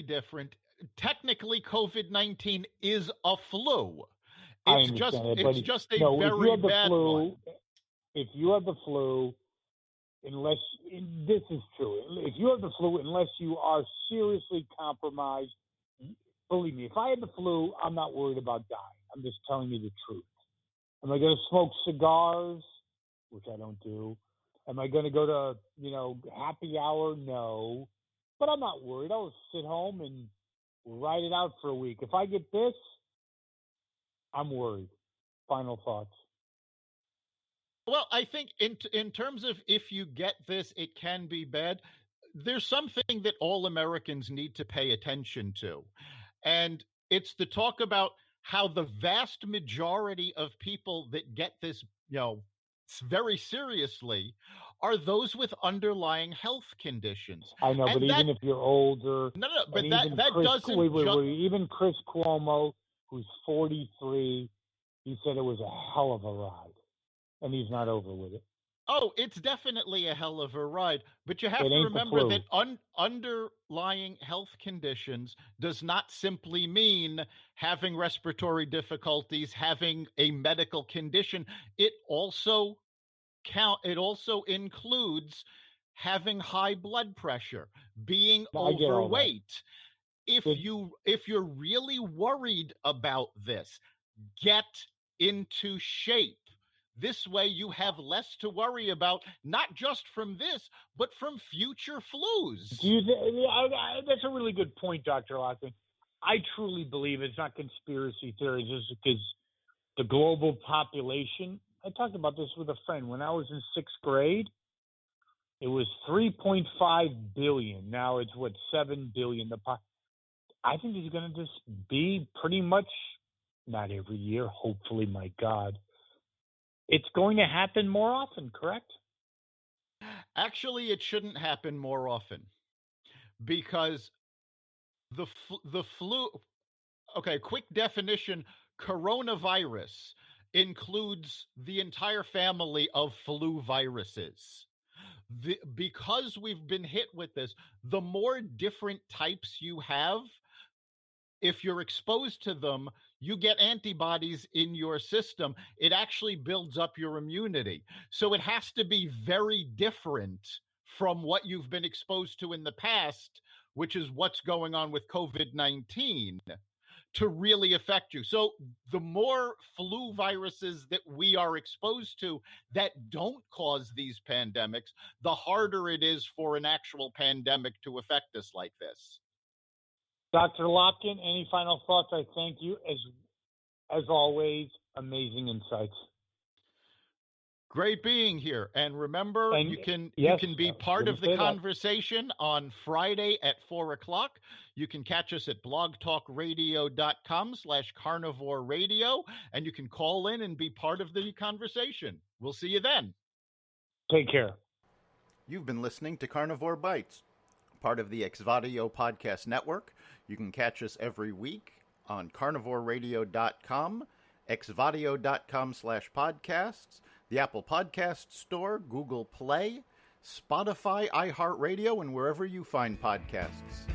different. Technically, COVID-19 is a flu. It's just a very bad one. If you have the flu, this is true. If you have the flu, unless you are seriously compromised, believe me, if I had the flu, I'm not worried about dying. I'm just telling you the truth. Am I going to smoke cigars, which I don't do? Am I going to go to, happy hour? No. But I'm not worried. I'll sit home and ride it out for a week. If I get this, I'm worried. Final thoughts. Well, I think in terms of if you get this, it can be bad. There's something that all Americans need to pay attention to. And it's the talk about how the vast majority of people that get this, very seriously are those with underlying health conditions. I know, but even if you're older. No, but that doesn't. Even Chris Cuomo, who's 43, he said it was a hell of a ride, and he's not over with it. Oh, it's definitely a hell of a ride, but you have to remember that underlying health conditions does not simply mean having respiratory difficulties, having a medical condition. It also includes having high blood pressure, being overweight. If you're really worried about this, get into shape. This way you have less to worry about, not just from this, but from future flus. That's a really good point, Dr. Lopkin. I truly believe it's not conspiracy theories. It's because the global population, I talked about this with a friend. When I was in 6th grade, it was 3.5 billion. Now it's, 7 billion. I think it's going to just be pretty much, not every year, hopefully, my God. It's going to happen more often, correct? Actually, it shouldn't happen more often because the flu. Okay, quick definition: coronavirus includes the entire family of flu viruses. Because we've been hit with this, the more different types you have, if you're exposed to them, you get antibodies in your system. It actually builds up your immunity. So it has to be very different from what you've been exposed to in the past, which is what's going on with COVID-19, to really affect you. So the more flu viruses that we are exposed to that don't cause these pandemics, the harder it is for an actual pandemic to affect us like this. Dr. Lopkin, any final thoughts? I thank you. As always, amazing insights. Great being here. And remember, you can be part of the conversation on Friday at 4:00. You can catch us at blogtalkradio.com/Carnivore Radio, and you can call in and be part of the conversation. We'll see you then. Take care. You've been listening to Carnivore Bites, part of the Exvadio Podcast Network. You can catch us every week on carnivoreradio.com, exvadio.com/podcasts, the Apple Podcast Store, Google Play, Spotify, iHeartRadio, and wherever you find podcasts.